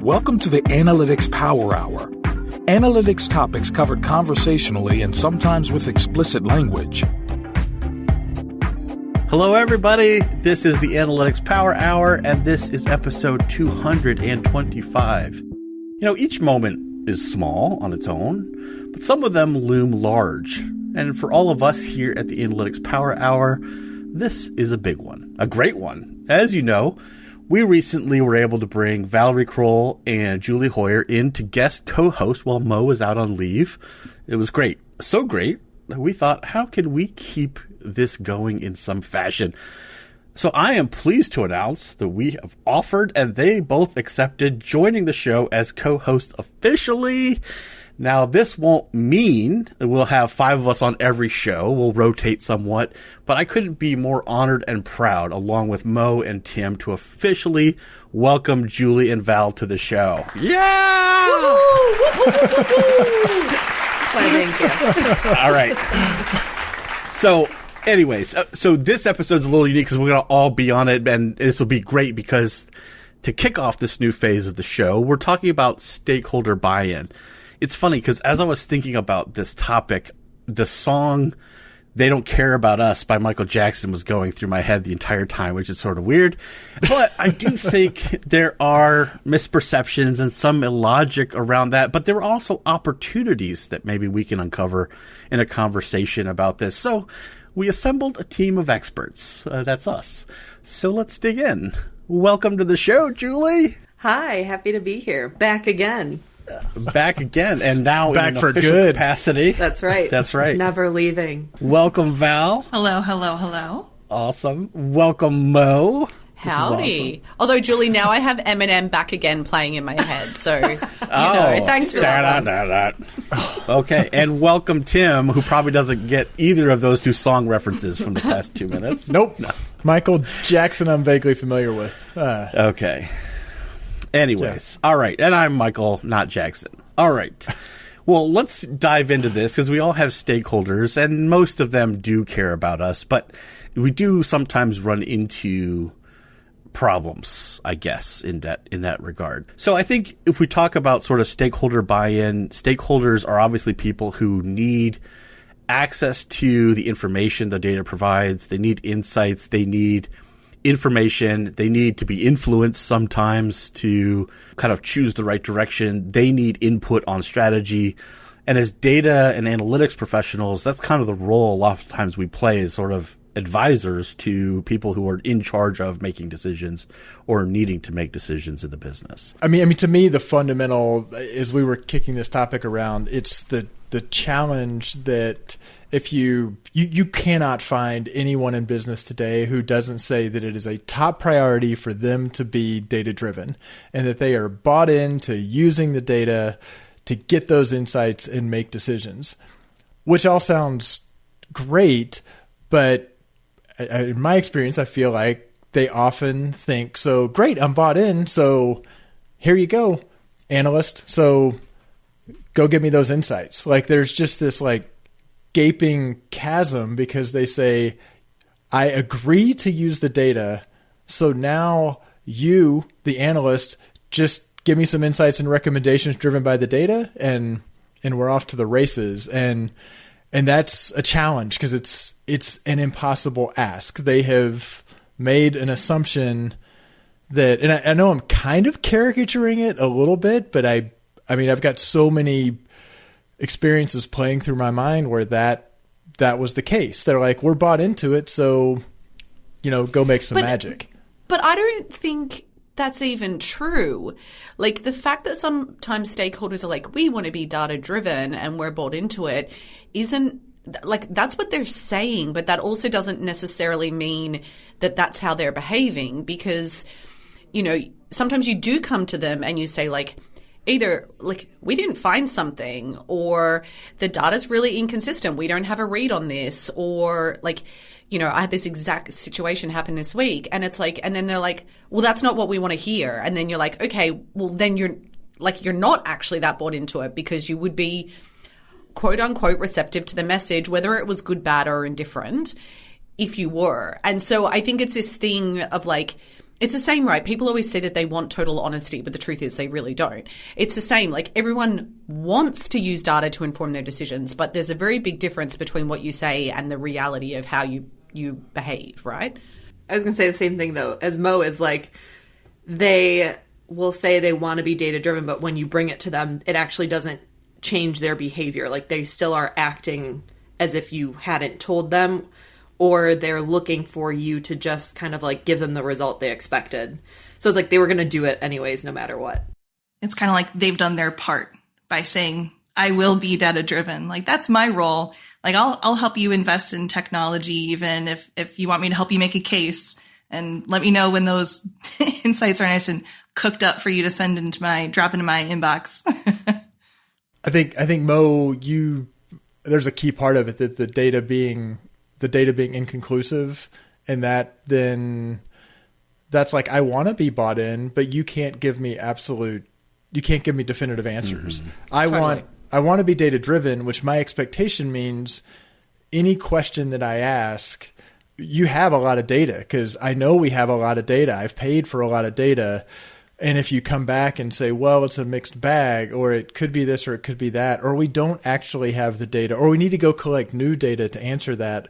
Welcome to the Analytics Power Hour. Analytics topics covered conversationally and sometimes with explicit language. Hello, everybody. This is the Analytics Power Hour, and this is episode 225. You know, each moment is small on its own, but some of them loom large. And for all of us here at the Analytics Power Hour, this is a big one, a great one. As you know, we recently were able to bring Valerie Kroll and Julie Hoyer in to guest co-host while Mo was out on leave. It was great. So great that we thought, how can we keep this going in some fashion? So I am pleased to announce that we have offered and they both accepted joining the show as co-host officially. Now, this won't mean that we'll have 5 of us on every show. We'll rotate somewhat, but I couldn't be more honored and proud, along with Mo and Tim, to officially welcome Julie and Val to the show. Yeah! Thank you. All right. So, anyways, so this episode's a little unique because we're going to all be on it, and this will be great because to kick off this new phase of the show, we're talking about stakeholder buy-in. It's funny because as I was thinking about this topic, the song They Don't Care About Us by Michael Jackson was going through my head the entire time, which is sort of weird. But I do think there are misperceptions and some illogic around that. But there are also opportunities that maybe we can uncover in a conversation about this. So we assembled a team of experts. That's us. So let's dig in. Welcome to the show, Julie. Hi, happy to be here. Back again. Back again, and now back in an for official good capacity. That's right. That's right. Never leaving. Welcome, Val. Hello, hello, hello. Awesome. Welcome, Mo. Howdy. Awesome. Although, Julie, now I have Eminem back again playing in my head, so, thanks for that. Okay, and welcome, Tim, who probably doesn't get either of those two song references from the past 2 minutes. Nope. No. Michael Jackson I'm vaguely familiar with. Okay. Anyways, all right. And I'm Michael, not Jackson. All right. Well, let's dive into this because we all have stakeholders and most of them do care about us, but we do sometimes run into problems, I guess, in that regard. So I think if we talk about sort of stakeholder buy-in, stakeholders are obviously people who need access to the information the data provides. They need insights. They need information. They need to be influenced sometimes to kind of choose the right direction. They need input on strategy. And as data and analytics professionals, that's kind of the role a lot of times we play as sort of advisors to people who are in charge of making decisions or needing to make decisions in the business. I mean, to me, the fundamental, as we were kicking this topic around, it's the challenge that if you cannot find anyone in business today who doesn't say that it is a top priority for them to be data-driven and that they are bought into using the data to get those insights and make decisions, which all sounds great, but in my experience, I feel like they often think, so great, I'm bought in, so here you go, analyst, so go give me those insights. Like there's just this like gaping chasm because they say, I agree to use the data. So now you, the analyst, just give me some insights and recommendations driven by the data and we're off to the races. And that's a challenge because it's an impossible ask. They have made an assumption that, and I know I'm kind of caricaturing it a little bit, but I mean, I've got so many experiences playing through my mind where that was the case. They're like, we're bought into it, so, go make some magic. But I don't think that's even true. Like the fact that sometimes stakeholders are like, we want to be data driven and we're bought into it isn't like, that's what they're saying, but that also doesn't necessarily mean that that's how they're behaving because, sometimes you do come to them and you say like, either like we didn't find something or the data's really inconsistent. We don't have a read on this or like, I had this exact situation happen this week and it's like, and then they're like, well, that's not what we want to hear. And then you're like, okay, well then you're not actually that bought into it because you would be quote unquote receptive to the message, whether it was good, bad or indifferent if you were. And so I think it's this thing of like, It's the same, right? People always say that they want total honesty, but the truth is they really don't. It's the same. Like, everyone wants to use data to inform their decisions, but there's a very big difference between what you say and the reality of how you behave, right? I was going to say the same thing, though, as Mo is like, they will say they want to be data-driven, but when you bring it to them, it actually doesn't change their behavior. Like, they still are acting as if you hadn't told them, or they're looking for you to just kind of like give them the result they expected. So it's like they were going to do it anyways, no matter what. It's kind of like they've done their part by saying, I will be data driven. Like, that's my role. Like, I'll help you invest in technology, even if you want me to help you make a case, and let me know when those insights are nice and cooked up for you to drop into my inbox. I think Mo, there's a key part of it, that the data being inconclusive, and that's like, I want to be bought in, but you can't give me definitive answers. Mm-hmm. I want to be data driven, which my expectation means any question that I ask, you have a lot of data, because I know we have a lot of data. I've paid for a lot of data. And if you come back and say, well, it's a mixed bag, or it could be this, or it could be that, or we don't actually have the data, or we need to go collect new data to answer that,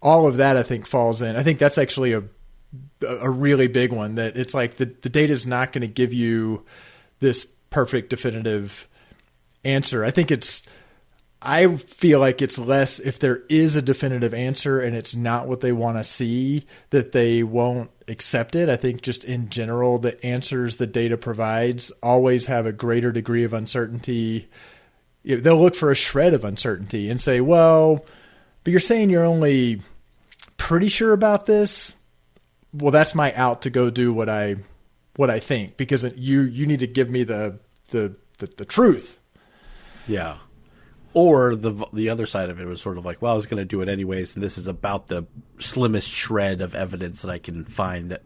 all of that, I think, falls in. I think that's actually a really big one, that it's like the data is not going to give you this perfect, definitive answer. I feel like it's less, if there is a definitive answer and it's not what they want to see, that they won't accept it. I think just in general, the answers the data provides always have a greater degree of uncertainty. They'll look for a shred of uncertainty and say, well, but you're saying you're only pretty sure about this. Well, that's my out to go do what I think, because you need to give me the truth. Yeah. Or the other side of it was sort of like, well, I was going to do it anyways, and this is about the slimmest shred of evidence that I can find that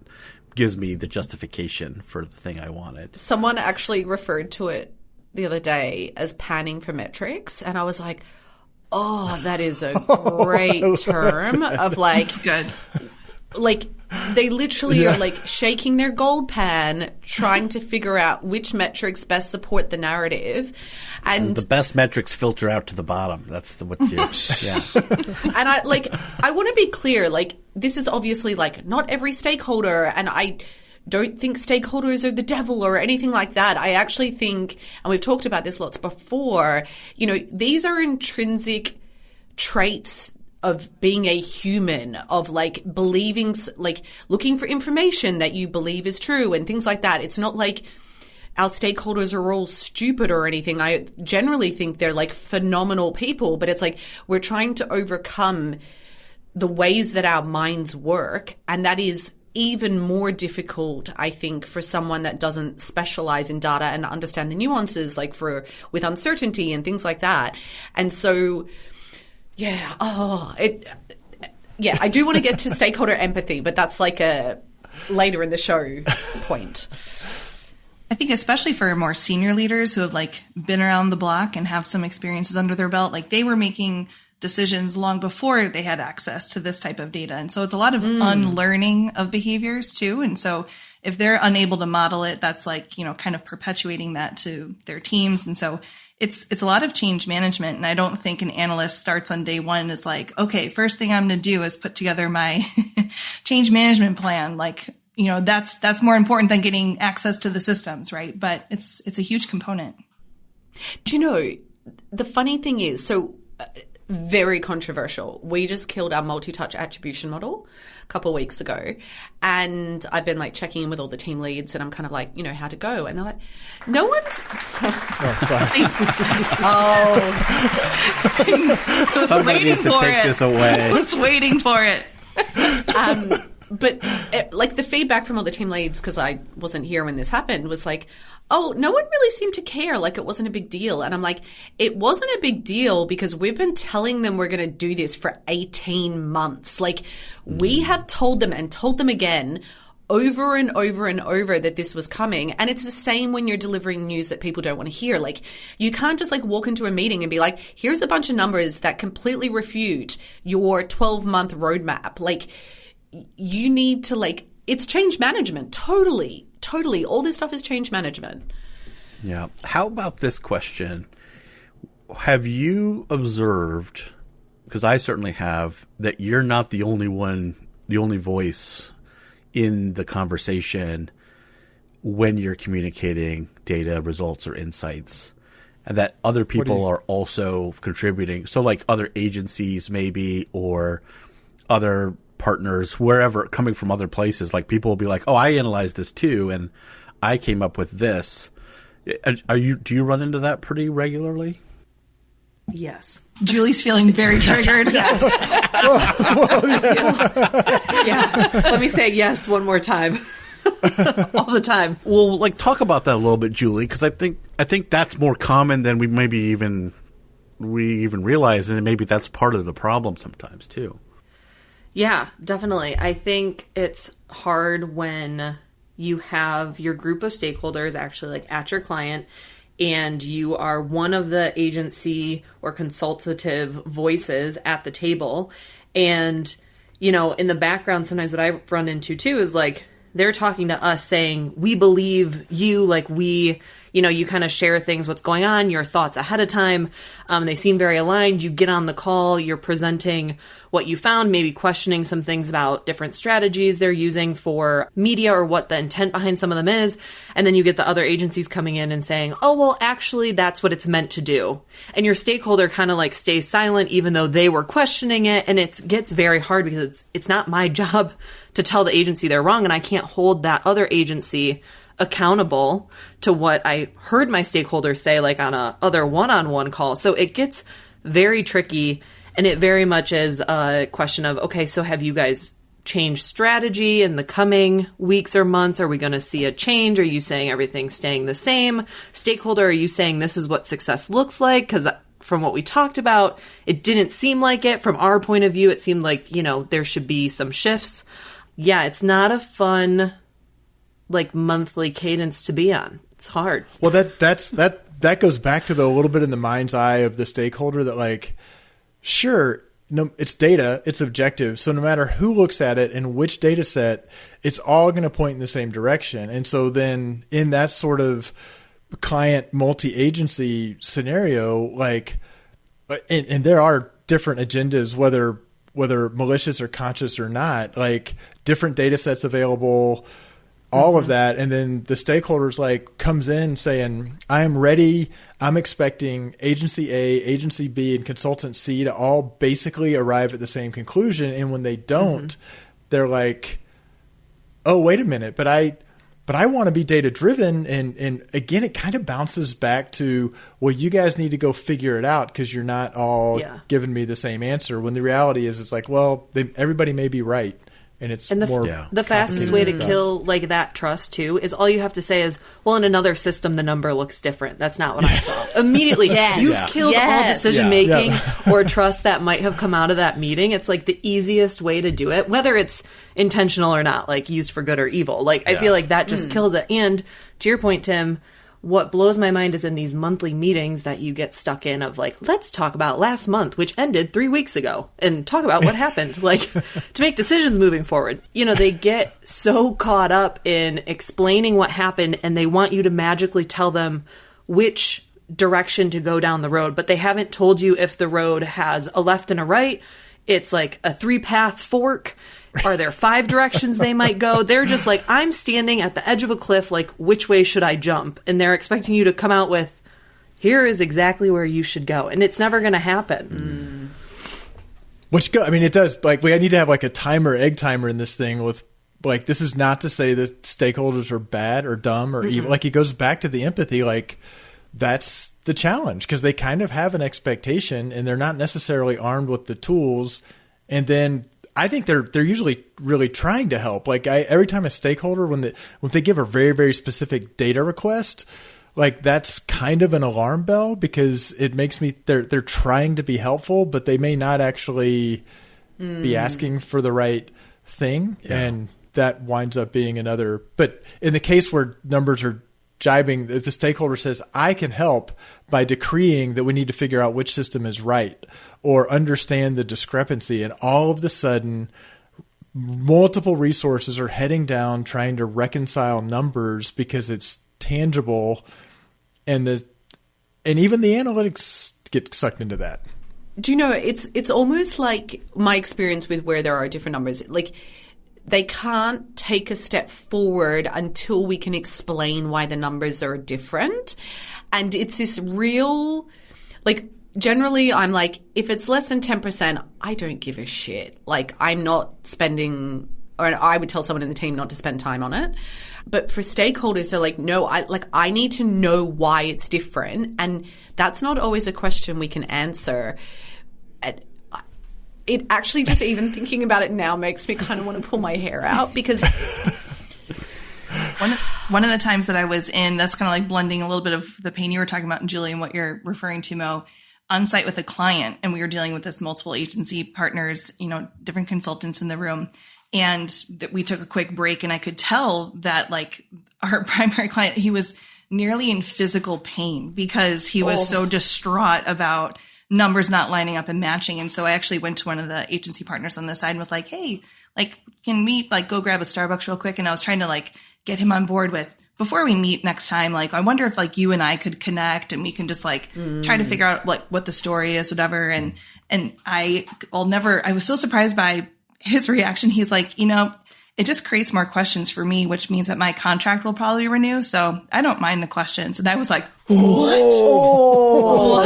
gives me the justification for the thing I wanted. Someone actually referred to it the other day as panning for metrics, and I was like, oh, that is a great term of like, it's good. Like, they literally are like shaking their gold pan, trying to figure out which metrics best support the narrative. And the best metrics filter out to the bottom. That's what you, yeah. And I want to be clear, like, this is obviously like not every stakeholder, and I don't think stakeholders are the devil or anything like that. I actually think, and we've talked about this lots before, these are intrinsic traits of being a human, of like believing, like looking for information that you believe is true and things like that. It's not like our stakeholders are all stupid or anything. I generally think they're like phenomenal people, but it's like we're trying to overcome the ways that our minds work. And that is even more difficult, I think, for someone that doesn't specialize in data and understand the nuances, like with uncertainty and things like that. And so, I do want to get to stakeholder empathy, but that's like a later in the show point. I think especially for more senior leaders who have like been around the block and have some experiences under their belt, like they were making decisions long before they had access to this type of data. And so it's a lot of unlearning of behaviors too. And so if they're unable to model it, that's like, kind of perpetuating that to their teams. And so it's a lot of change management. And I don't think an analyst starts on day one and is like, okay, first thing I'm going to do is put together my change management plan. Like, that's more important than getting access to the systems, right? But it's a huge component. Do you know, the funny thing is, very controversial. We just killed our multi-touch attribution model a couple of weeks ago. And I've been like checking in with all the team leads, and I'm kind of like, how'd it go? And they're like, no one's... Somebody needs to take this away. I was waiting for it. But the feedback from all the team leads, because I wasn't here when this happened, was like, oh, no one really seemed to care. Like, it wasn't a big deal. And I'm like, it wasn't a big deal because we've been telling them we're going to do this for 18 months. Like, we have told them and told them again over and over and over that this was coming. And it's the same when you're delivering news that people don't want to hear. Like, you can't just like walk into a meeting and be like, here's a bunch of numbers that completely refute your 12-month roadmap. Like, you need to like it's change management. Totally. All this stuff is change management. Yeah. How about this question? Have you observed, because I certainly have, that you're not the only one, the only voice in the conversation when you're communicating data, results, or insights, and that other people are also contributing? So like other agencies maybe, or other partners, wherever, coming from other places, like people will be like, oh, I analyzed this too, and I came up with this. Do you run into that pretty regularly? Yes. Julie's feeling very triggered. Yes. Yeah. Let me say yes one more time. All the time. Well, like, talk about that a little bit, Julie, because I think that's more common than we even realize, and maybe that's part of the problem sometimes too. Yeah, definitely. I think it's hard when you have your group of stakeholders actually like at your client, and you are one of the agency or consultative voices at the table. And, you know, in the background, sometimes what I run into too is like, they're talking to us saying, we believe you, like we, you know, you kind of share things, what's going on, your thoughts ahead of time. They seem very aligned. You get on the call, you're presenting what you found, maybe questioning some things about different strategies they're using for media or what the intent behind some of them is. And then you get the other agencies coming in and saying, oh, well, actually, that's what it's meant to do. And your stakeholder kind of like stays silent, even though they were questioning it. And it gets very hard because it's not my job to tell the agency they're wrong. And I can't hold that other agency accountable to what I heard my stakeholders say, like on a other one-on-one call. So it gets very tricky. And it very much is a question of, okay, so have you guys changed strategy in the coming weeks or months? Are we going to see a change? Are you saying everything's staying the same? Stakeholder, are you saying this is what success looks like? Because from what we talked about, it didn't seem like it. From our point of view, it seemed like, you know, there should be some shifts. Yeah, it's not a fun, like, monthly cadence to be on. It's hard. Well, that goes back to a little bit in the mind's eye of the stakeholder that, like, sure, no, it's data, it's objective. So no matter who looks at it and which data set, it's all going to point in the same direction. And so then in that sort of client multi-agency scenario, like, and there are different agendas, whether malicious or conscious or not, like different data sets available, all of that. And then the stakeholders like comes in saying, I'm ready. I'm expecting agency A, agency B, and consultant C to all basically arrive at the same conclusion. And when they don't, they're like, oh, wait a minute, but I want to be data driven. And again, it kind of bounces back to, well, you guys need to go figure it out because you're not all giving me the same answer. When the reality is, it's like, well, everybody may be right. And it's the fastest way to kill like that trust too is all you have to say is, well, in another system the number looks different. That's not what I saw. Immediately, you've killed all decision making or trust that might have come out of that meeting. It's like the easiest way to do it, whether it's intentional or not, like used for good or evil. Like I feel like that just kills it. And to your point, Tim, what blows my mind is in these monthly meetings that you get stuck in of like, let's talk about last month, which ended 3 weeks ago, and talk about what happened, like to make decisions moving forward. You know, they get so caught up in explaining what happened and they want you to magically tell them which direction to go down the road, but they haven't told you if the road has a left and a right. It's like a 3-path fork. Are there 5 directions they might go? They're just like, I'm standing at the edge of a cliff, like, which way should I jump? And they're expecting you to come out with, here is exactly where you should go. And it's never going to happen. I mean, it does. Like, we need to have like a egg timer in this thing with, like, this is not to say that stakeholders are bad or dumb or evil. Like, it goes back to the empathy. Like, that's the challenge because they kind of have an expectation and they're not necessarily armed with the tools. And then I think they're usually really trying to help. Like every time a stakeholder, when they give a very, very specific data request, like that's kind of an alarm bell because it makes me, they're trying to be helpful, but they may not actually be asking for the right thing. Yeah. And that winds up being another, but in the case where numbers are jibing, if the stakeholder says, I can help by decreeing that we need to figure out which system is right or understand the discrepancy, and all of the sudden multiple resources are heading down trying to reconcile numbers because it's tangible, and even the analytics get sucked into that. Do you know, it's almost like my experience with where there are different numbers. Like, they can't take a step forward until we can explain why the numbers are different. And it's this real, like, generally I'm like, if it's less than 10%, I don't give a shit. Like, I'm not spending, or I would tell someone in the team not to spend time on it. But for stakeholders, they're like, no, I need to know why it's different. And that's not always a question we can answer. And it actually, just even thinking about it now, makes me kind of want to pull my hair out, because one of the times that I was in, that's kind of like blending a little bit of the pain you were talking about, and Julie, and what you're referring to, Mo, on site with a client, and we were dealing with this multiple agency partners, different consultants in the room. And we took a quick break, and I could tell that, like, our primary client, he was nearly in physical pain because he was so distraught about numbers not lining up and matching. And so I actually went to one of the agency partners on the side and was like, hey, like, can we like go grab a Starbucks real quick? And I was trying to like get him on board with, before we meet next time, like, I wonder if like you and I could connect and we can just like try to figure out like what the story is, whatever. And I was so surprised by his reaction. He's like, it just creates more questions for me, which means that my contract will probably renew. So I don't mind the questions. And I was like, what? Whoa.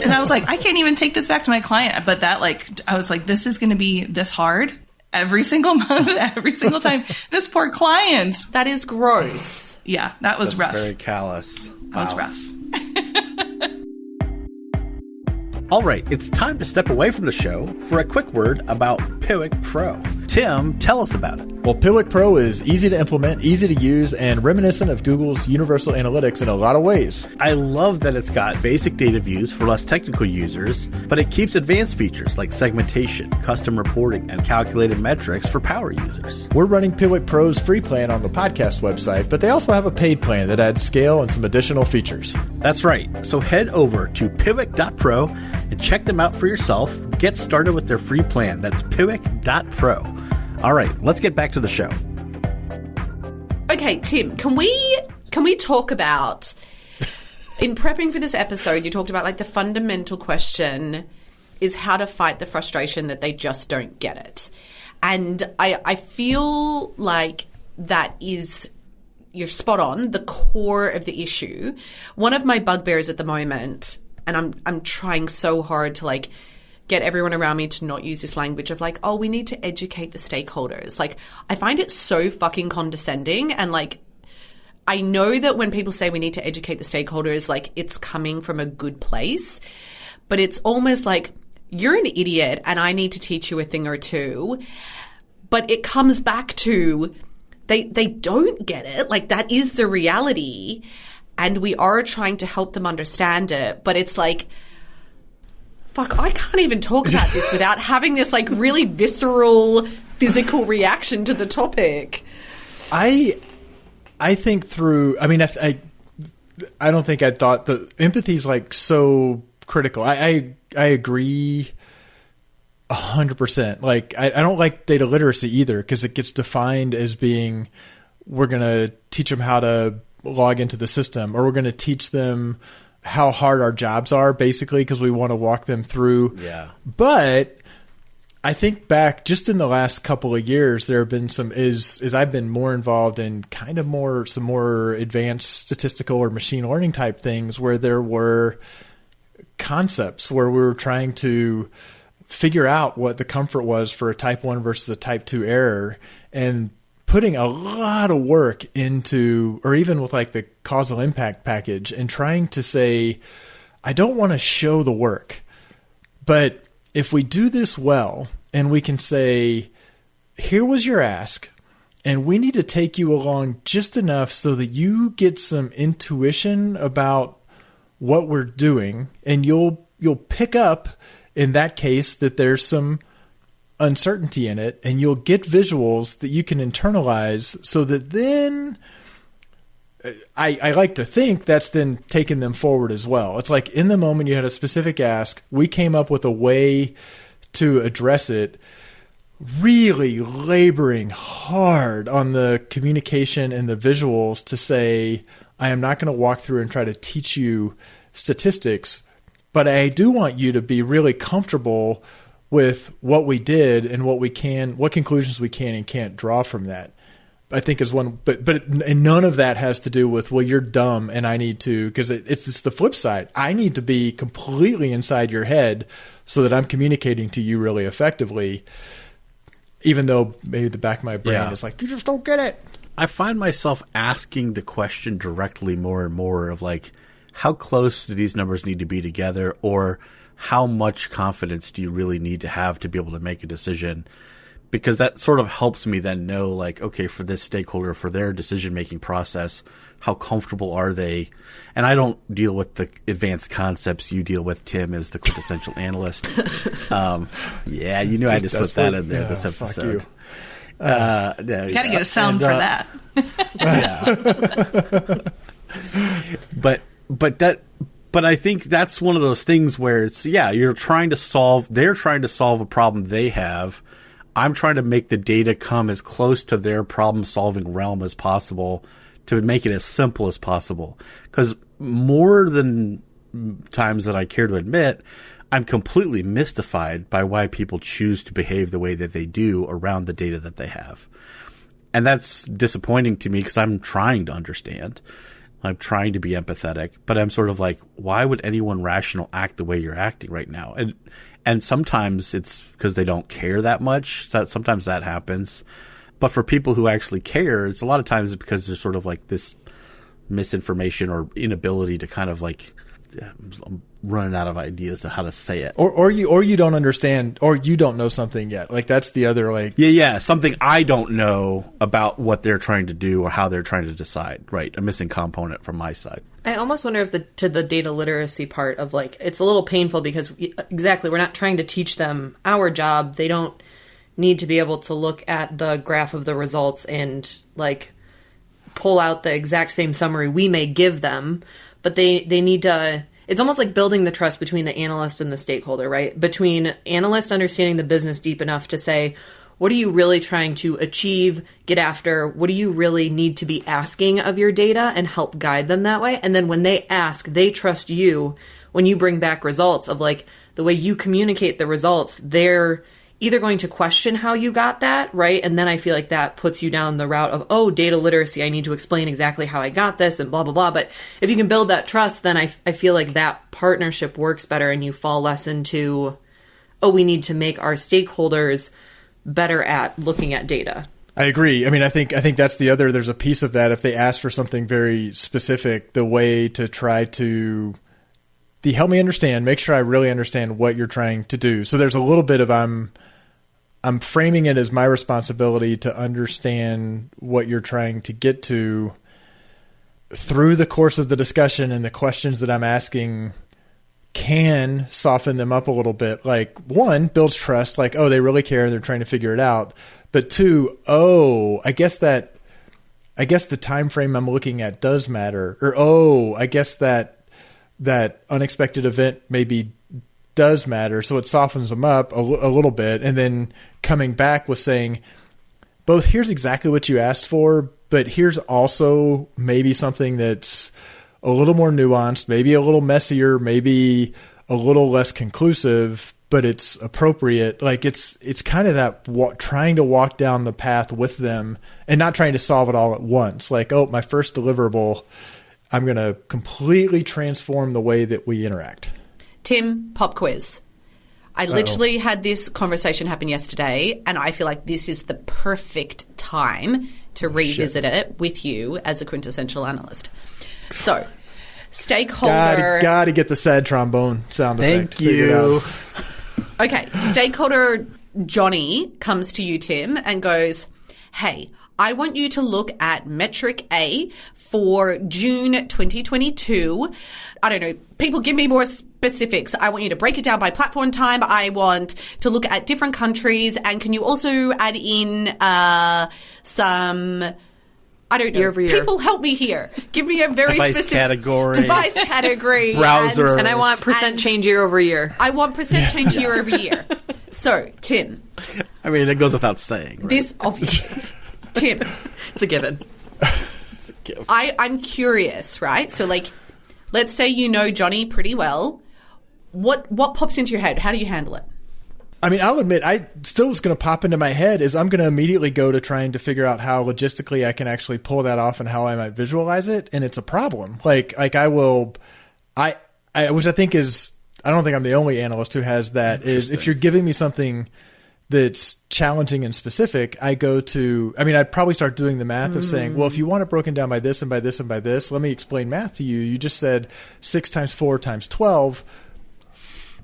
And I was like, I can't even take this back to my client. But I was like, this is going to be this hard every single month, every single time. This poor client. That is gross. Yeah, that's rough. Very callous. That was rough. All right, it's time to step away from the show for a quick word about Piwik Pro. Tim, tell us about it. Well, Piwik Pro is easy to implement, easy to use, and reminiscent of Google's Universal Analytics in a lot of ways. I love that it's got basic data views for less technical users, but it keeps advanced features like segmentation, custom reporting, and calculated metrics for power users. We're running Piwik Pro's free plan on the podcast website, but they also have a paid plan that adds scale and some additional features. That's right. So head over to piwik.pro and check them out for yourself. Get started with their free plan. That's piwik.pro. All right, let's get back to the show. Okay, Tim, can we talk about, in prepping for this episode, you talked about like the fundamental question is how to fight the frustration that they just don't get it. And I feel like that is, you're spot on, the core of the issue. One of my bugbears at the moment, and I'm trying so hard to like get everyone around me to not use this language of like, oh, we need to educate the stakeholders. Like, I find it so fucking condescending. And like, I know that when people say we need to educate the stakeholders, like, it's coming from a good place, but it's almost like, you're an idiot and I need to teach you a thing or two. But it comes back to they don't get it. Like, that is the reality. And we are trying to help them understand it. But it's like, fuck, I can't even talk about this without having this like really visceral physical reaction to the topic. I think through, I mean, I don't think I thought the empathy is like so critical. I agree 100%. Like, I don't like data literacy either, because it gets defined as being, we're going to teach them how to log into the system, or we're going to teach them how hard our jobs are, basically, because we want to walk them through. Yeah. But I think back just in the last couple of years, there have been some, as I've been more involved in kind of some more advanced statistical or machine learning type things, where there were concepts where we were trying to figure out what the comfort was for a type 1 versus a type 2 error, and putting a lot of work into, or even with like the causal impact package, and trying to say, I don't want to show the work, but if we do this well, and we can say, here was your ask, and we need to take you along just enough so that you get some intuition about what we're doing, and you'll pick up in that case that there's some uncertainty in it, and you'll get visuals that you can internalize, so that then I like to think that's then taking them forward as well. It's like, in the moment you had a specific ask, we came up with a way to address it. really laboring hard on the communication and the visuals to say, I am not going to walk through and try to teach you statistics, but I do want you to be really comfortable with what we did and what conclusions we can and can't draw from that. I think is one, and none of that has to do with, well, you're dumb and I need to, because it's the flip side. I need to be completely inside your head so that I'm communicating to you really effectively, even though maybe the back of my brain is like, you just don't get it. I find myself asking the question directly more and more of like, how close do these numbers need to be together, or how much confidence do you really need to have to be able to make a decision? Because that sort of helps me then know, like, okay, for this stakeholder, for their decision-making process, how comfortable are they? And I don't deal with the advanced concepts you deal with, Tim, as the quintessential analyst. Yeah, you knew I had to slip that in there this episode. You got to get a sound for that. But I think that's one of those things where it's, they're trying to solve a problem they have. I'm trying to make the data come as close to their problem-solving realm as possible to make it as simple as possible. Because more than times that I care to admit, I'm completely mystified by why people choose to behave the way that they do around the data that they have. And that's disappointing to me because I'm trying to understand. I'm trying to be empathetic, but I'm sort of like, why would anyone rational act the way you're acting right now? And sometimes it's because they don't care that much. Sometimes that happens. But for people who actually care, it's a lot of times because there's sort of like this misinformation or inability to kind of like, I'm running out of ideas to how to say it. Or you don't understand, or you don't know something yet. Like that's the other like. Yeah. Something I don't know about what they're trying to do or how they're trying to decide. Right. A missing component from my side. I almost wonder if to the data literacy part of like, it's a little painful because exactly, we're not trying to teach them our job. They don't need to be able to look at the graph of the results and like pull out the exact same summary we may give them, but they need to, it's almost like building the trust between the analyst and the stakeholder, right? Between analyst understanding the business deep enough to say, what are you really trying to achieve, get after? What do you really need to be asking of your data and help guide them that way? And then when they ask, they trust you when you bring back results of like the way you communicate the results, they're either going to question how you got that, right? And then I feel like that puts you down the route of, oh, data literacy, I need to explain exactly how I got this and blah, blah, blah. But if you can build that trust, then I feel like that partnership works better and you fall less into, oh, we need to make our stakeholders better at looking at data. I agree. I mean, I think that's there's a piece of that. If they ask for something very specific, the way to try to help me understand, make sure I really understand what you're trying to do. So there's a little bit of I'm framing it as my responsibility to understand what you're trying to get to through the course of the discussion, and the questions that I'm asking can soften them up a little bit. Like, one, builds trust, like, oh, they really care and they're trying to figure it out. But two, oh, I guess the time frame I'm looking at does matter. Or, oh, I guess that unexpected event maybe does matter. So it softens them up a little bit. And then coming back with saying, both, here's exactly what you asked for, but here's also maybe something that's a little more nuanced, maybe a little messier, maybe a little less conclusive, but it's appropriate. Like it's kind of that trying to walk down the path with them and not trying to solve it all at once. Like, oh, my first deliverable, I'm going to completely transform the way that we interact. Tim, pop quiz. I literally had this conversation happen yesterday, and I feel like this is the perfect time to revisit it with you as a quintessential analyst. So, stakeholder... Got to get the sad trombone sound effect. Thank you. Okay, stakeholder Johnny comes to you, Tim, and goes, hey, I want you to look at metric A for June 2022. I don't know. People, give me more specifics. I want you to break it down by platform time. I want to look at different countries. And can you also add in some... I don't know. Year over year. People help me here. Give me a very specific device category. Browser. And I want percent change year over year. I want percent change year over year. So, Tim. I mean, it goes without saying. Right? This obviously. Tim. It's a given. I'm curious, right? So, like, let's say you know Johnny pretty well. What pops into your head? How do you handle it? I mean, I'll admit, what's going to pop into my head is I'm going to immediately go to trying to figure out how logistically I can actually pull that off and how I might visualize it. And it's a problem. Which I think is, I don't think I'm the only analyst who has that, is if you're giving me something that's challenging and specific, I'd probably start doing the math of saying, well, if you want it broken down by this and by this and by this, let me explain math to you. You just said 6 times 4 times 12.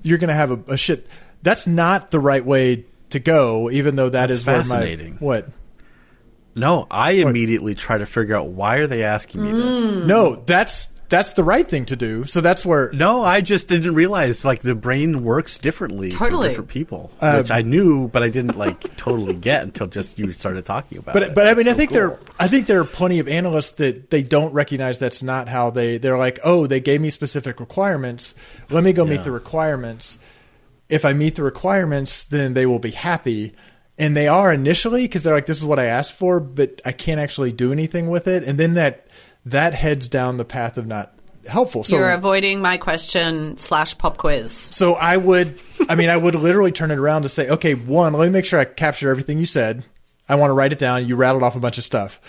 You're going to have a shit. That's not the right way to go, even though that's fascinating. What? No, I immediately try to figure out, why are they asking me this? No, that's the right thing to do. So that's where... No, I just didn't realize, like, the brain works differently for different people, which I knew, but I didn't, like, totally get until just you started talking about it. But I mean, I think there are plenty of analysts that they don't recognize that's not how they're like, oh, they gave me specific requirements. Let me go meet the requirements. If I meet the requirements, then they will be happy. And they are initially, because they're like, this is what I asked for, but I can't actually do anything with it. And then that heads down the path of not helpful. So you're avoiding my question / pop quiz. So I would literally turn it around to say, okay, one, let me make sure I capture everything you said. I want to write it down. You rattled off a bunch of stuff.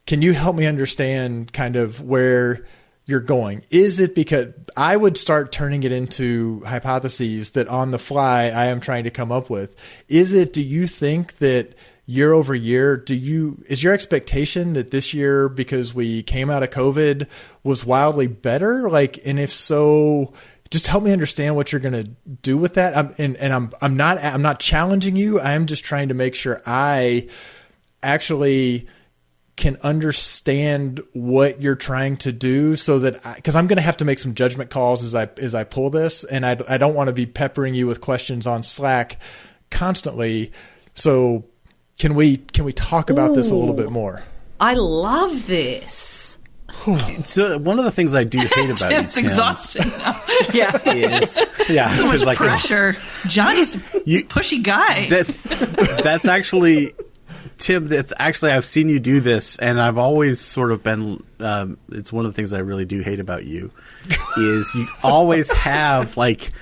Can you help me understand kind of where you're going? Is it because I would start turning it into hypotheses that on the fly I am trying to come up with? Do you think that year over year, is your expectation that this year, because we came out of COVID, was wildly better? Like, and if so, just help me understand what you're going to do with that. I'm not challenging you. I'm just trying to make sure I actually can understand what you're trying to do, so that because I'm going to have to make some judgment calls as I pull this, and I don't want to be peppering you with questions on Slack constantly. So can we talk about this a little bit more? I love this. So one of the things I do hate about you, It's exhausting now. is So much like pressure. Johnny's a pushy guy. That's actually, Tim, I've seen you do this, and I've always sort of been, it's one of the things I really do hate about you, is you always have like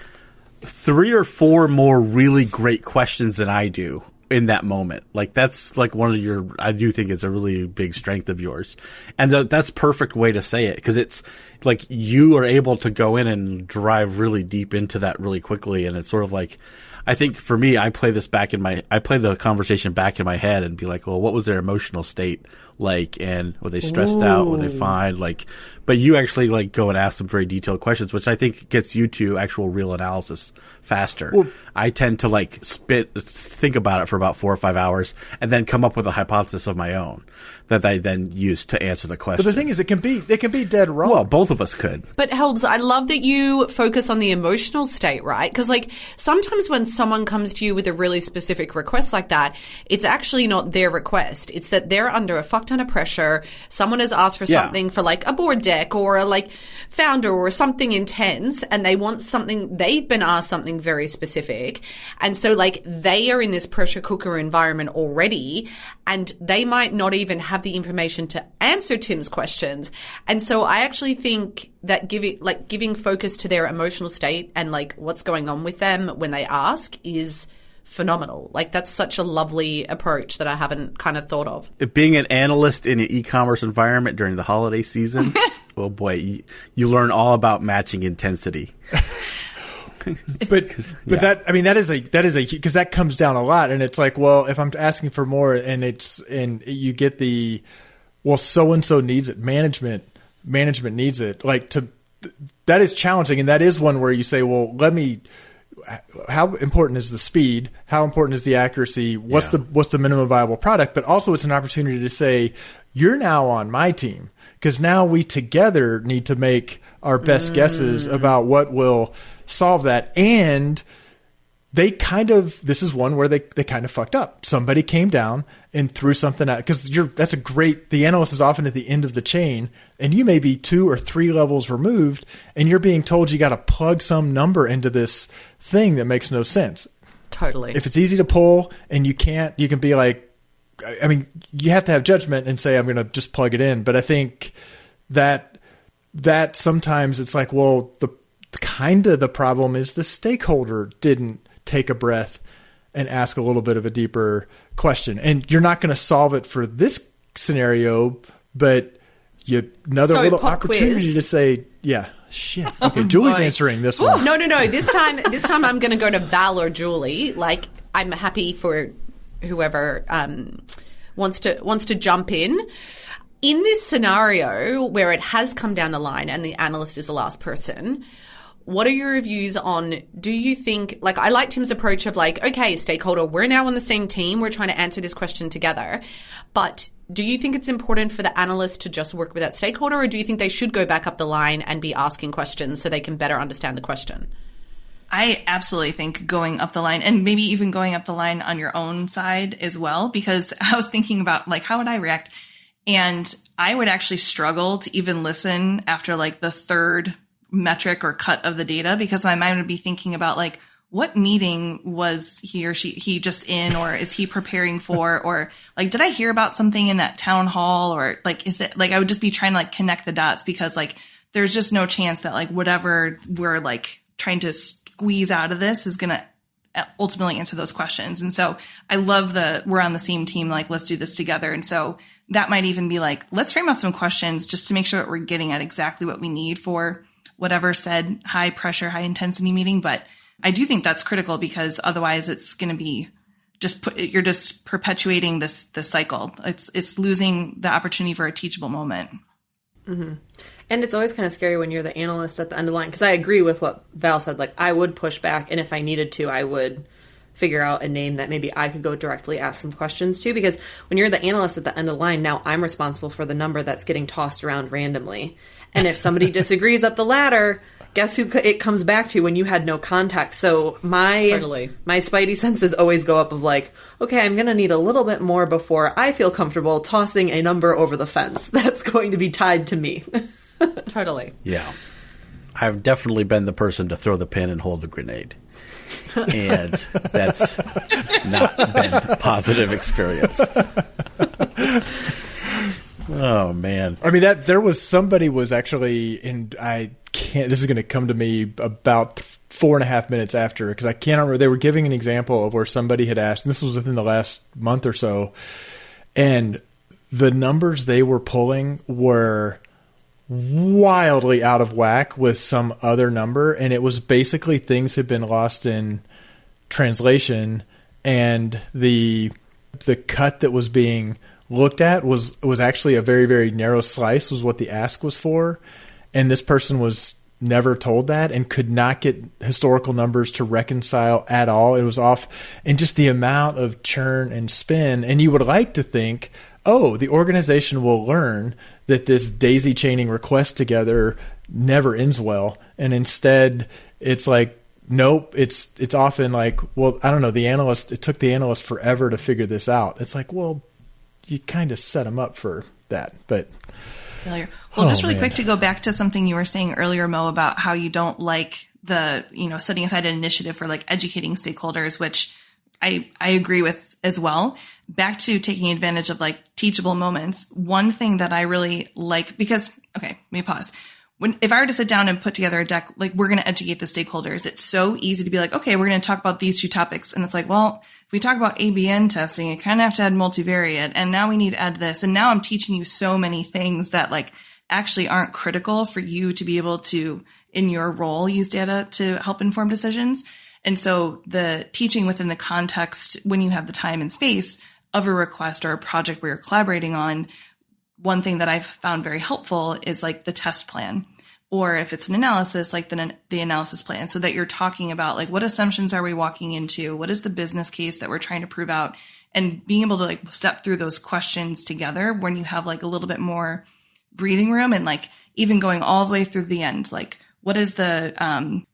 3 or 4 more really great questions than I do in that moment. Like, that's like one of I do think it's a really big strength of yours. And that's perfect way to say it, because it's like you are able to go in and drive really deep into that really quickly. And it's sort of like, I think for me, I play the conversation back in my head and be like, well, what was their emotional state like? And were they stressed out? Were they fine? Like, but you actually like go and ask some very detailed questions, which I think gets you to actual real analysis faster. Well, I tend to like think about it for about 4 or 5 hours and then come up with a hypothesis of my own that I then use to answer the question. But the thing is, it can be dead wrong. Well, both of us could. But Helbs, I love that you focus on the emotional state, right? Because like sometimes when someone comes to you with a really specific request like that, it's actually not their request. It's that they're under a fuck ton of pressure. Someone has asked for something for like a board deck or a like founder or something intense, and they want something, they've been asked something very specific. And so like they are in this pressure cooker environment already, and they might not even have the information to answer Tim's questions. And so I actually think that giving focus to their emotional state and like what's going on with them when they ask is phenomenal. Like, that's such a lovely approach that I haven't kind of thought of. Being an analyst in an e-commerce environment during the holiday season, oh boy, you learn all about matching intensity. But that is a because that comes down a lot, and it's like, well, if I'm asking for more and you get the, well, so and so needs it, management needs it, like, that is challenging, and that is one where you say, well, how important is the speed? How important is the accuracy? What's the minimum viable product? But also, it's an opportunity to say, you're now on my team, because now we together need to make our best guesses about what will solve that. And this is one where they kind of fucked up. Somebody came down and threw something out, because the analyst is often at the end of the chain, and you may be 2 or 3 levels removed, and you're being told you got to plug some number into this thing that makes no sense. Totally. If it's easy to pull and you can be like, I mean, you have to have judgment and say, I'm going to just plug it in. But I think that sometimes it's like, well, the problem is the stakeholder didn't take a breath and ask a little bit of a deeper question. And you're not going to solve it for this scenario, but another little opportunity quiz. to say, yeah, shit. Okay, Julie's answering this one. No. This time I'm going to go to Val or Julie. Like, I'm happy for whoever wants to jump in. In this scenario where it has come down the line and the analyst is the last person, what are your views on, do you think, like, I like Tim's approach of like, okay, stakeholder, we're now on the same team. We're trying to answer this question together. But do you think it's important for the analyst to just work with that stakeholder, or do you think they should go back up the line and be asking questions so they can better understand the question? I absolutely think going up the line, and maybe even going up the line on your own side as well, because I was thinking about like, how would I react? And I would actually struggle to even listen after like the third metric or cut of the data, because my mind would be thinking about like, what meeting was he or he just in, or is he preparing for, or like, did I hear about something in that town hall, or like, is it like, I would just be trying to like connect the dots, because like, there's just no chance that like whatever we're like trying to squeeze out of this is going to ultimately answer those questions. And so I love we're on the same team, like, let's do this together. And so that might even be like, let's frame out some questions just to make sure that we're getting at exactly what we need for whatever said high pressure, high intensity meeting. But I do think that's critical, because otherwise it's going to be you're just perpetuating this cycle. It's losing the opportunity for a teachable moment. Mm-hmm. And it's always kind of scary when you're the analyst at the end of the line, because I agree with what Val said. Like, I would push back, and if I needed to, I would figure out a name that maybe I could go directly ask some questions to, because when you're the analyst at the end of the line, now I'm responsible for the number that's getting tossed around randomly. And if somebody disagrees up the ladder, guess who it comes back to when you had no context? So my spidey senses always go up of like, okay, I'm going to need a little bit more before I feel comfortable tossing a number over the fence that's going to be tied to me. Totally. Yeah. I've definitely been the person to throw the pin and hold the grenade. And that's not been a positive experience. Oh, man. I mean, somebody was actually, and this is going to come to me about 4.5 minutes after, because I can't remember. They were giving an example of where somebody had asked, and this was within the last month or so, and the numbers they were pulling were wildly out of whack with some other number, and it was basically things had been lost in translation, and the cut that was being looked at was actually a very, very narrow slice was what the ask was for, and this person was never told that and could not get historical numbers to reconcile at all. It was off, and just the amount of churn and spin, and you would like to think, oh, the organization will learn that this daisy chaining request together never ends well. And instead it's like, nope, it's often like, well, I don't know, it took the analyst forever to figure this out. It's like, well, you kind of set them up for that, but failure. Well, just really quick to go back to something you were saying earlier, Mo, about how you don't like setting aside an initiative for like educating stakeholders, which I agree with as well. Back to taking advantage of like teachable moments. One thing that I really like, because, okay, let me pause. If I were to sit down and put together a deck, like, we're going to educate the stakeholders, it's so easy to be like, okay, we're going to talk about these two topics. And it's like, well, if we talk about ABN testing, you kind of have to add multivariate. And now we need to add this. And now I'm teaching you so many things that like actually aren't critical for you to be able to, in your role, use data to help inform decisions. And so the teaching within the context, when you have the time and space of a request or a project where you're collaborating on, one thing that I've found very helpful is like the test plan, or if it's an analysis, like the analysis plan, so that you're talking about like, what assumptions are we walking into? What is the business case that we're trying to prove out? And being able to like step through those questions together when you have like a little bit more breathing room, and like even going all the way through the end, like, what is the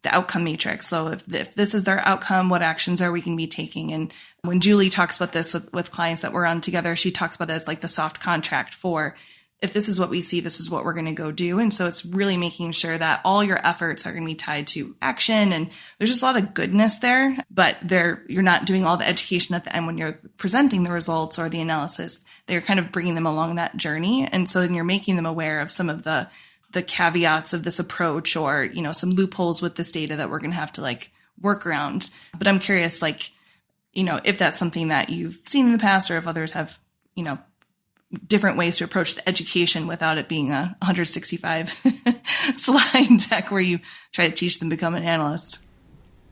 outcome matrix? So if this is their outcome, what actions are we going to be taking? And when Julie talks about this with clients that we're on together, she talks about it as like the soft contract for if this is what we see, this is what we're going to go do. And so it's really making sure that all your efforts are going to be tied to action. And there's just a lot of goodness there, but you're not doing all the education at the end when you're presenting the results or the analysis. They're kind of bringing them along that journey. And so then you're making them aware of some of the caveats of this approach, or, you know, some loopholes with this data that we're going to have to like work around. But I'm curious, like, you know, if that's something that you've seen in the past, or if others have, you know, different ways to approach the education without it being a 165 slide deck where you try to teach them to become an analyst.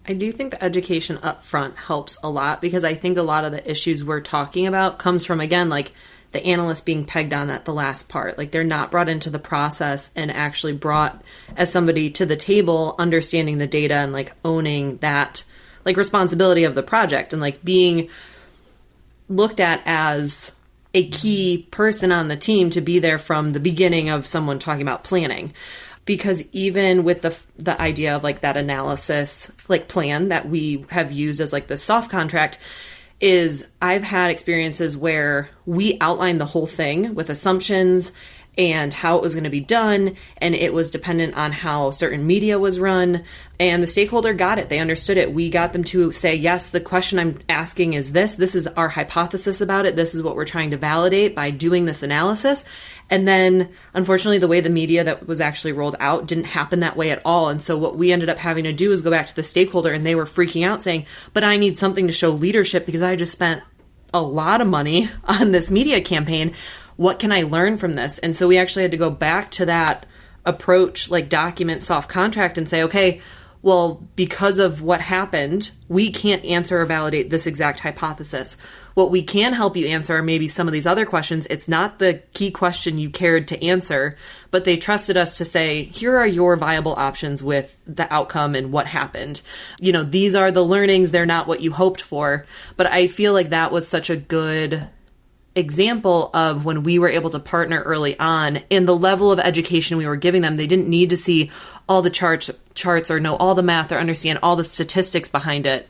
I do think the education up front helps a lot, because I think a lot of the issues we're talking about comes from, again, like the analyst being pegged on at the last part. Like they're not brought into the process and actually brought as somebody to the table, understanding the data and like owning that like responsibility of the project, and like being looked at as a key person on the team to be there from the beginning of someone talking about planning. Because even with the idea of like that analysis, like plan that we have used as like the soft contract, is I've had experiences where we outlined the whole thing with assumptions and how it was going to be done, and it was dependent on how certain media was run, and the stakeholder got it. They understood it. We got them to say, yes, the question I'm asking is this. This is our hypothesis about it. This is what we're trying to validate by doing this analysis. And then, unfortunately, the way the media that was actually rolled out didn't happen that way at all. And so what we ended up having to do is go back to the stakeholder, and they were freaking out saying, but I need something to show leadership because I just spent a lot of money on this media campaign. What can I learn from this? And so we actually had to go back to that approach, like document soft contract, and say, okay, well, because of what happened, we can't answer or validate this exact hypothesis. What we can help you answer are maybe some of these other questions. It's not the key question you cared to answer, but they trusted us to say, here are your viable options with the outcome and what happened. You know, these are the learnings. They're not what you hoped for. But I feel like that was such a good example of when we were able to partner early on in the level of education we were giving them. They didn't need to see all the charts or know all the math or understand all the statistics behind it,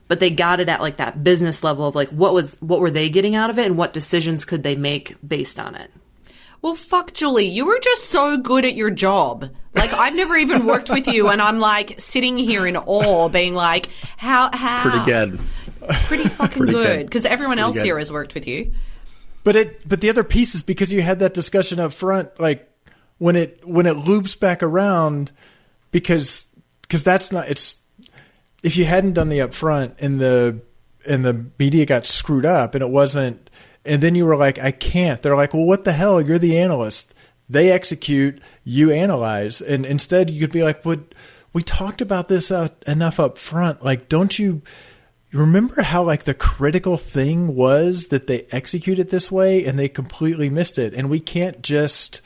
but they got it at like that business level of like what were they getting out of it and what decisions could they make based on it. Well, fuck, Julie, you were just so good at your job. Like, I've never even worked with you, and I'm like sitting here in awe, being like, how? Pretty good. Pretty fucking good, because everyone else here has worked with you. But the other piece is because you had that discussion up front, like when it loops back around, because that's not, it's, if you hadn't done the upfront and the media got screwed up and it wasn't, and then you were like, I can't. They're like, well, what the hell? You're the analyst. They execute, you analyze, and instead you could be like, but we talked about this enough up front. Like, don't you remember how like the critical thing was that they executed this way and they completely missed it, and we can't just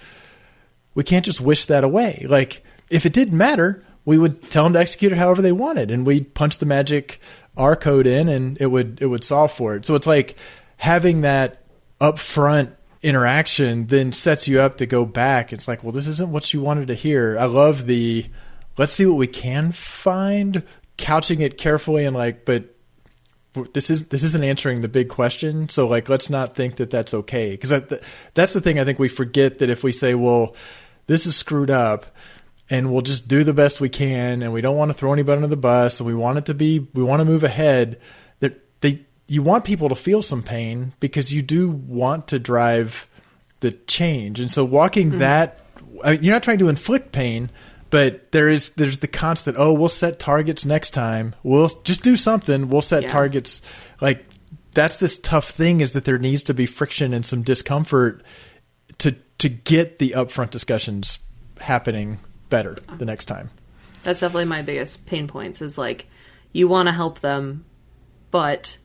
wish that away. Like, if it didn't matter, we would tell them to execute it however they wanted, and we'd punch the magic R code in, and it would solve for it. So it's like having that upfront interaction then sets you up to go back. It's like, well, this isn't what you wanted to hear. I love the let's see what we can find, couching it carefully and like, but this isn't answering the big question. So like, let's not think that that's okay. Because that's the thing I think we forget, that if we say, well, this is screwed up and we'll just do the best we can, and we don't want to throw anybody under the bus, and we want to move ahead, you want people to feel some pain because you do want to drive the change. And so walking that, you're not trying to inflict pain, but there's the constant, oh, we'll set targets next time. We'll just do something. We'll set targets. Like, that's this tough thing, is that there needs to be friction and some discomfort to get the upfront discussions happening better the next time. That's definitely my biggest pain points, is like, you want to help them, but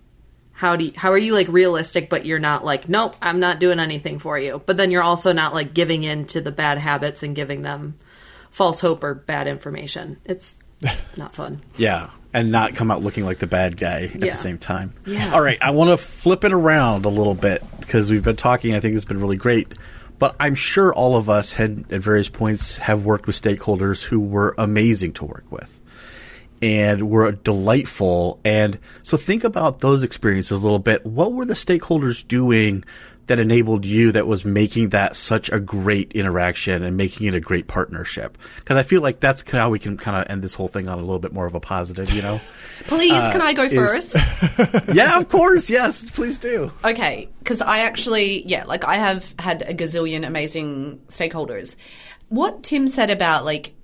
how are you like realistic, but you're not like, nope, I'm not doing anything for you. But then you're also not like giving in to the bad habits and giving them false hope or bad information. It's not fun. Yeah. And not come out looking like the bad guy at the same time. Yeah. All right. I want to flip it around a little bit, because we've been talking. I think it's been really great. But I'm sure all of us had at various points have worked with stakeholders who were amazing to work with and were delightful. And so think about those experiences a little bit. What were the stakeholders doing that enabled you that was making that such a great interaction and making it a great partnership? Because I feel like that's how we can kind of end this whole thing on a little bit more of a positive, you know? Please, can I go first? Yeah, of course. Yes, please do. Okay, because I actually, I have had a gazillion amazing stakeholders. What Tim said about, like,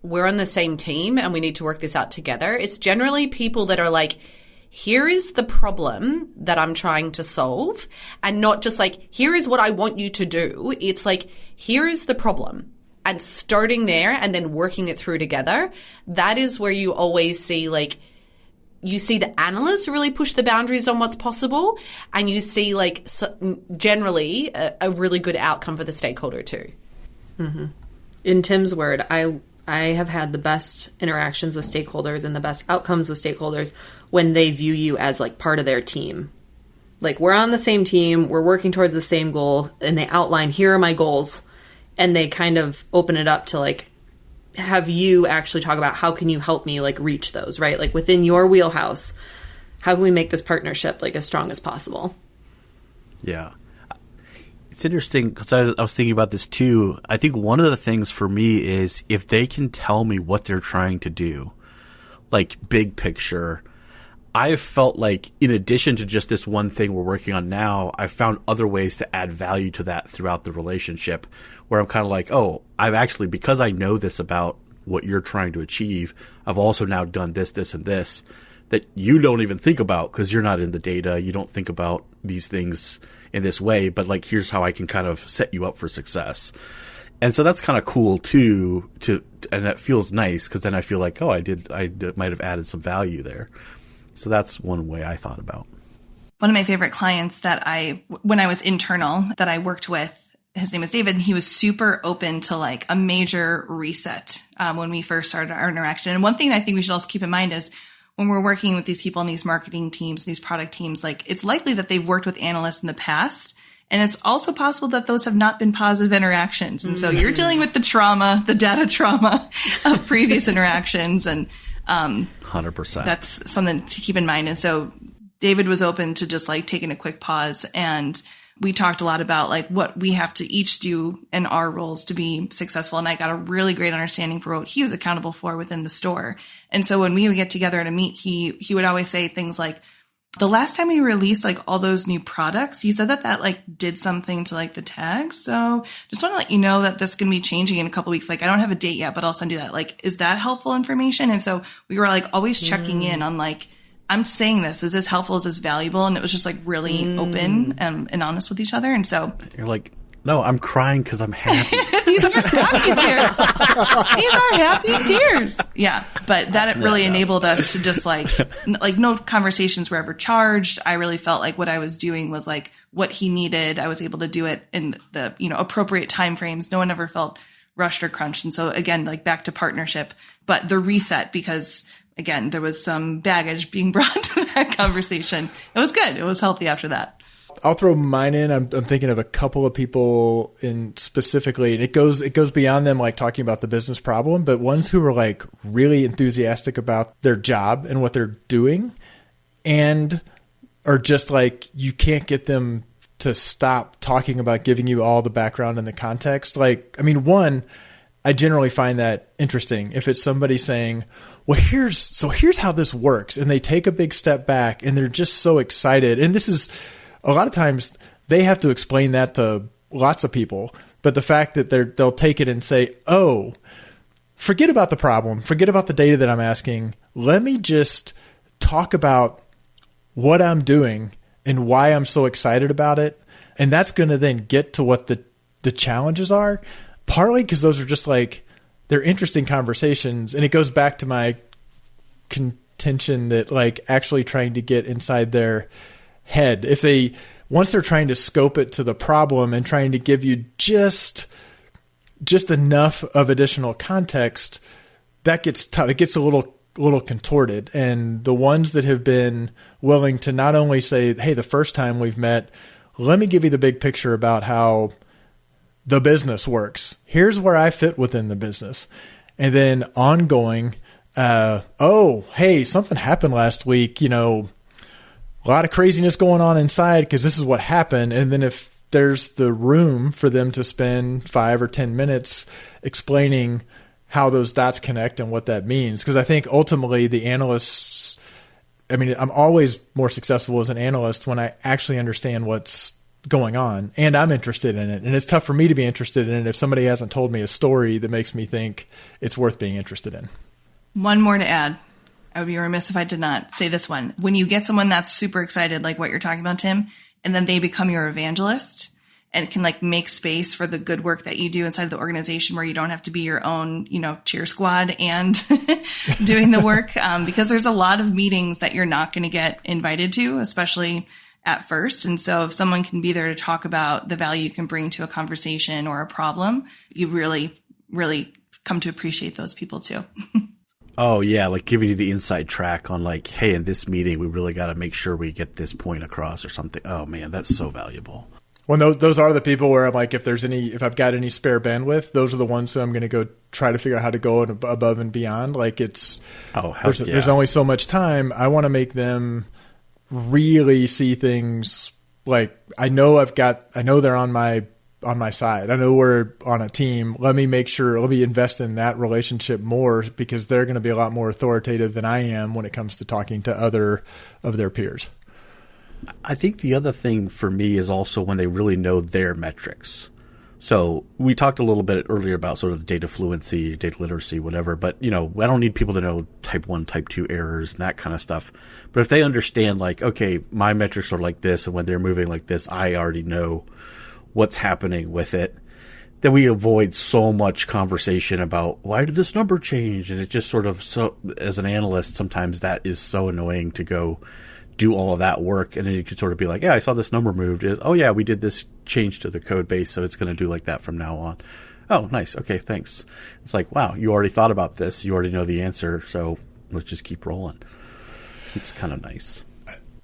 we're on the same team and we need to work this out together, it's generally people that are like, here is the problem that I'm trying to solve, and not just like, here is what I want you to do. It's like, here is the problem, and starting there and then working it through together. That is where you always see, like, you see the analysts really push the boundaries on what's possible, and you see, like, generally a really good outcome for the stakeholder too. Mm-hmm. In Tim's word, I have had the best interactions with stakeholders and the best outcomes with stakeholders when they view you as, like, part of their team. Like, we're on the same team, we're working towards the same goal, and they outline, here are my goals, and they kind of open it up to, like, have you actually talk about how can you help me, like, reach those, right? Like, within your wheelhouse, how can we make this partnership, like, as strong as possible? Yeah. It's interesting because I was thinking about this too. I think one of the things for me is if they can tell me what they're trying to do, like big picture, I've felt like in addition to just this one thing we're working on now, I've found other ways to add value to that throughout the relationship where I'm kind of like, oh, I've actually, because I know this about what you're trying to achieve, I've also now done this, this, and this that you don't even think about because you're not in the data. You don't think about these things in this way, but like, here's how I can kind of set you up for success. And so that's kind of cool too, and that feels nice because then I feel like, oh, I might have added some value there. So that's one way I thought about. One of my favorite clients that when I was internal that I worked with, his name is David, and he was super open to like a major reset when we first started our interaction. And one thing I think we should also keep in mind is when we're working with these people in these marketing teams, these product teams, like it's likely that they've worked with analysts in the past. And it's also possible that those have not been positive interactions. And so you're dealing with the trauma, the data trauma of previous interactions. And 100%. That's something to keep in mind. And so David was open to just like taking a quick pause, and we talked a lot about like what we have to each do in our roles to be successful. And I got a really great understanding for what he was accountable for within the store. And so when we would get together at a meet, he would always say things like, the last time we released like all those new products, you said that like did something to like the tags. So just want to let you know that that's going to be changing in a couple of weeks. Like I don't have a date yet, but I'll send you that. Like, is that helpful information? And so we were like always checking in on like, I'm saying this, is this helpful? Is this valuable? And it was just like really open and honest with each other. And so you're like, no, I'm crying because I'm happy. These are happy tears. These are happy tears. Yeah. But that really enabled us to just like no conversations were ever charged. I really felt like what I was doing was like what he needed. I was able to do it in the, appropriate timeframes. No one ever felt rushed or crunched. And so again, like back to partnership, but the reset, because again, there was some baggage being brought to that conversation. It was good. It was healthy after that. I'll throw mine in. I'm thinking of a couple of people in specifically, and it goes beyond them like talking about the business problem, but ones who were like really enthusiastic about their job and what they're doing, and are just like you can't get them to stop talking about giving you all the background and the context. Like, I mean, one, I generally find that interesting if it's somebody saying, well, here's how this works. And they take a big step back and they're just so excited. And this is a lot of times they have to explain that to lots of people. But the fact that they'll take it and say, oh, forget about the problem. Forget about the data that I'm asking. Let me just talk about what I'm doing and why I'm so excited about it. And that's going to then get to what the challenges are. Partly because those are just like, they're interesting conversations. And it goes back to my contention that like actually trying to get inside their head. Once they're trying to scope it to the problem and trying to give you just enough of additional context, that gets tough. It gets a little contorted. And the ones that have been willing to not only say, hey, the first time we've met, let me give you the big picture about how the business works. Here's where I fit within the business. And then ongoing, oh, hey, something happened last week, a lot of craziness going on inside because this is what happened. And then if there's the room for them to spend 5 or 10 minutes explaining how those dots connect and what that means. Because I think ultimately the analysts, I mean, I'm always more successful as an analyst when I actually understand what's going on and I'm interested in it. And it's tough for me to be interested in it if somebody hasn't told me a story that makes me think it's worth being interested in. One more to add. I would be remiss if I did not say this one. When you get someone that's super excited, like what you're talking about, Tim, and then they become your evangelist and can like make space for the good work that you do inside the organization where you don't have to be your own, cheer squad and doing the work. Because there's a lot of meetings that you're not going to get invited to, especially at first. And so if someone can be there to talk about the value you can bring to a conversation or a problem, you really, really come to appreciate those people too. Oh, yeah, like giving you the inside track on like, hey, in this meeting, we really got to make sure we get this point across or something. Oh, man, that's so valuable. Well, those are the people where I'm like, if I've got any spare bandwidth, those are the ones who I'm going to go try to figure out how to go above and beyond. Like there's only so much time. I want to make them really see things like I know they're on my side. I know we're on a team. Let me invest in that relationship more because they're going to be a lot more authoritative than I am when it comes to talking to other of their peers. I think the other thing for me is also when they really know their metrics. So we talked a little bit earlier about sort of the data fluency, data literacy, whatever. But, I don't need people to know type 1, type 2 errors and that kind of stuff. But if they understand like, okay, my metrics are like this, and when they're moving like this, I already know what's happening with it, then we avoid so much conversation about why did this number change? And it just sort of, so as an analyst, sometimes that is so annoying to go do all of that work. And then you could sort of be like, yeah, I saw this number moved. Oh yeah, we did this change to the code base. So it's going to do like that from now on. Oh, nice. Okay. Thanks. It's like, wow, you already thought about this. You already know the answer. So let's just keep rolling. It's kind of nice.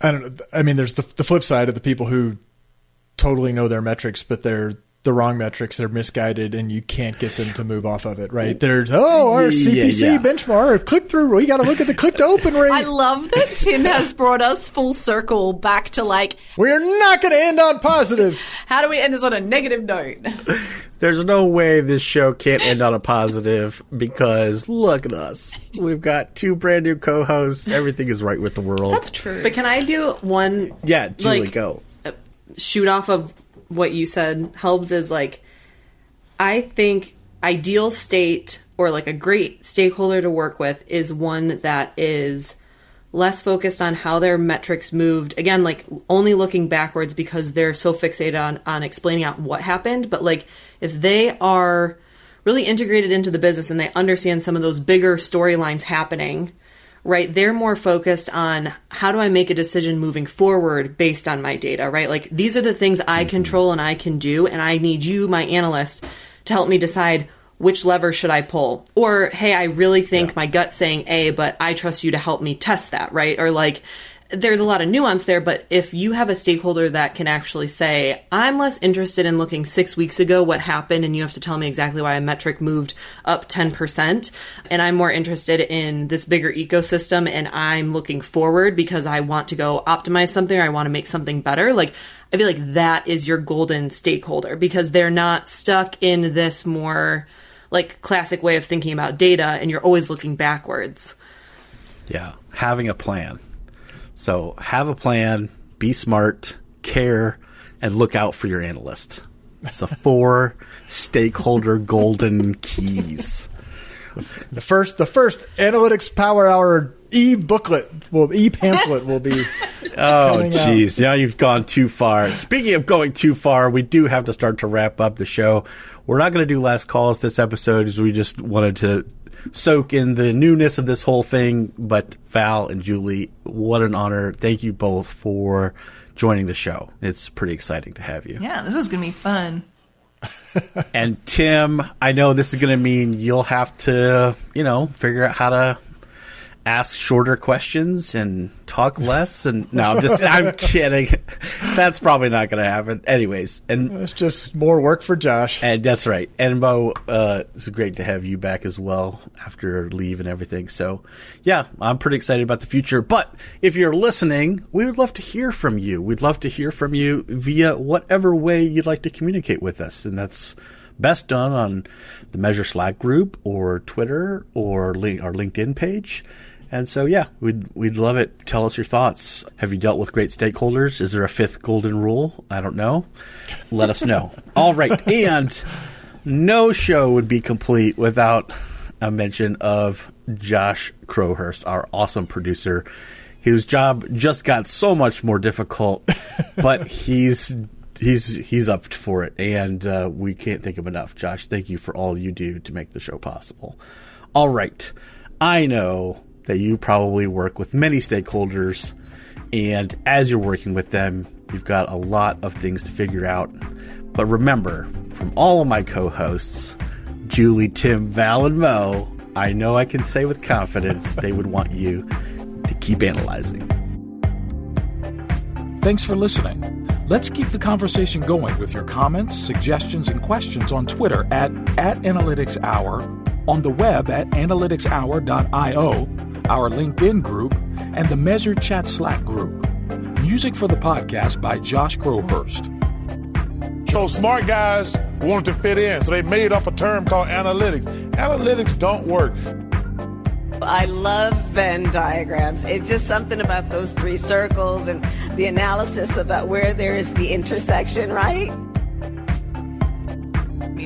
I don't know. I mean, there's the flip side of the people who totally know their metrics, but they're the wrong metrics. They're misguided and you can't get them to move off of it, right? There's, our CPC benchmark, click through. We got to look at the click to open rate. I love that Tim has brought us full circle back to like, we're not going to end on positive. How do we end this on a negative note? There's no way this show can't end on a positive because look at us. We've got 2 brand new co-hosts. Everything is right with the world. That's true. But can I do one? Yeah, Julie, go. Shoot off of what you said. Helbs is like, I think ideal state or like a great stakeholder to work with is one that is less focused on how their metrics moved. Again, like only looking backwards because they're so fixated on explaining out what happened. But like if they are really integrated into the business and they understand some of those bigger storylines happening, right, they're more focused on how do I make a decision moving forward based on my data, right? Like these are the things I control and I can do, and I need you, my analyst, to help me decide which lever should I pull. Or, hey, I really think my gut's saying A, but I trust you to help me test that, right? Or like, there's a lot of nuance there, but if you have a stakeholder that can actually say, I'm less interested in looking 6 weeks ago what happened and you have to tell me exactly why a metric moved up 10%, and I'm more interested in this bigger ecosystem and I'm looking forward because I want to go optimize something or I want to make something better. Like, I feel like that is your golden stakeholder because they're not stuck in this more like classic way of thinking about data and you're always looking backwards. Yeah, having a plan. So have a plan, be smart, care, and look out for your analyst. It's the 4 stakeholder golden keys. The first Analytics Power Hour e-pamphlet will be oh, geez. Now you've gone too far. Speaking of going too far, we do have to start to wrap up the show. We're not going to do last calls this episode as we just wanted to soak in the newness of this whole thing. But Val and Julie, what an honor. Thank you both for joining the show. It's pretty exciting to have you. Yeah, this is going to be fun. And Tim, I know this is going to mean you'll have to, figure out how to ask shorter questions and talk less. And no, I'm kidding. That's probably not going to happen. Anyways, and it's just more work for Josh. And that's right. And Mo, it's great to have you back as well after leave and everything. So yeah, I'm pretty excited about the future. But if you're listening, we would love to hear from you. We'd love to hear from you via whatever way you'd like to communicate with us. And that's best done on the Measure Slack group or Twitter or our LinkedIn page. And so, yeah, we'd love it. Tell us your thoughts. Have you dealt with great stakeholders? Is there a fifth golden rule? I don't know. Let us know. All right. And no show would be complete without a mention of Josh Crowhurst, our awesome producer, whose job just got so much more difficult, but he's up for it. And we can't thank him enough. Josh, thank you for all you do to make the show possible. All right. I know that you probably work with many stakeholders, and as you're working with them, you've got a lot of things to figure out. But remember, from all of my co-hosts, Julie, Tim, Val, and Mo, I know I can say with confidence they would want you to keep analyzing. Thanks for listening. Let's keep the conversation going with your comments, suggestions, and questions on Twitter at AnalyticsHour, on the web at analyticshour.io, our LinkedIn group, and the Measure Chat Slack group. Music for the podcast by Josh Crowhurst. So smart guys wanted to fit in, so they made up a term called analytics. Analytics don't work. I love Venn diagrams. It's just something about those three circles and the analysis about where there is the intersection, right?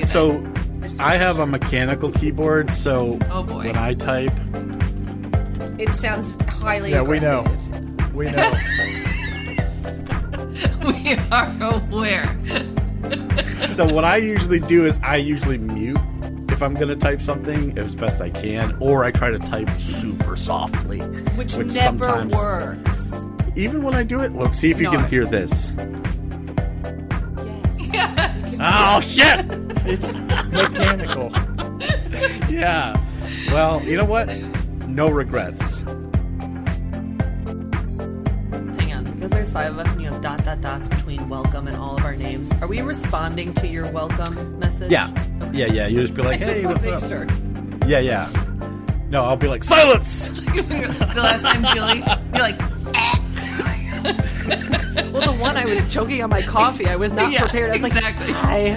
So I have a mechanical keyboard, so when I type... It sounds highly aggressive. We know. We are aware. So what I usually do is I usually mute if I'm going to type something as best I can, or I try to type super softly. Which never works. Even when I do it, let's see if you can hear this. Yes. Oh, shit! It's mechanical. Yeah. Well, you know what? No regrets. Hang on, because there's 5 of us and you have dots between welcome and all of our names. Are we responding to your welcome message? Yeah. Okay. Yeah. You just be like, hey, what's up? Sure. Yeah. No, I'll be like, silence! The last time, Julie, you're like, Well, the one I was choking on my coffee, I was not prepared. I was exactly. Hi.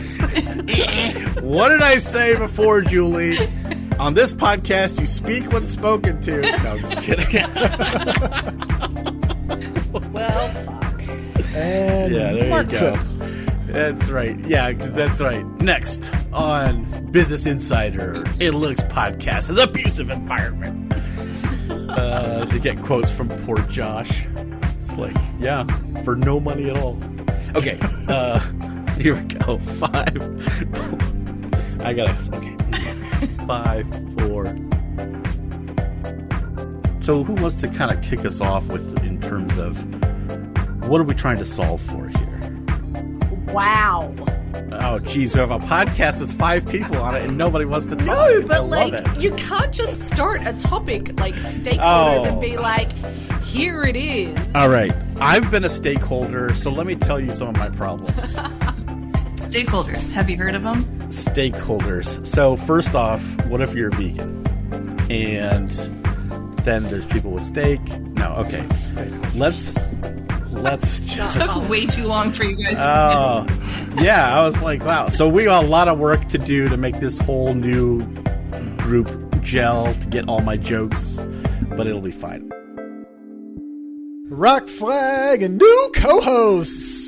What did I say before, Julie? On this podcast, you speak when spoken to. No, I'm just kidding. Well, fuck. And yeah, there Mark you go. Cook. That's right. Yeah, because that's right. Next on Business Insider, Analytics Podcast is abusive environment. To get quotes from poor Josh. It's like, yeah, for no money at all. Okay, here we go. 5. I gotta. Okay. 5, 4. So, who wants to kind of kick us off with in terms of what are we trying to solve for here? Wow. Oh, geez, we have a podcast with 5 people on it, and nobody wants to talk. No, but I love it. you can't just start a topic like stakeholders and be like, here it is. All right, I've been a stakeholder, so let me tell you some of my problems. Stakeholders. Have you heard of them? Stakeholders. So first off, what if you're a vegan? And then there's people with steak. No, okay. Let's just... It took way too long for you guys to Oh, yeah. I was like, wow. So we got a lot of work to do to make this whole new group gel to get all my jokes, but it'll be fine. Rock flag and new co-hosts.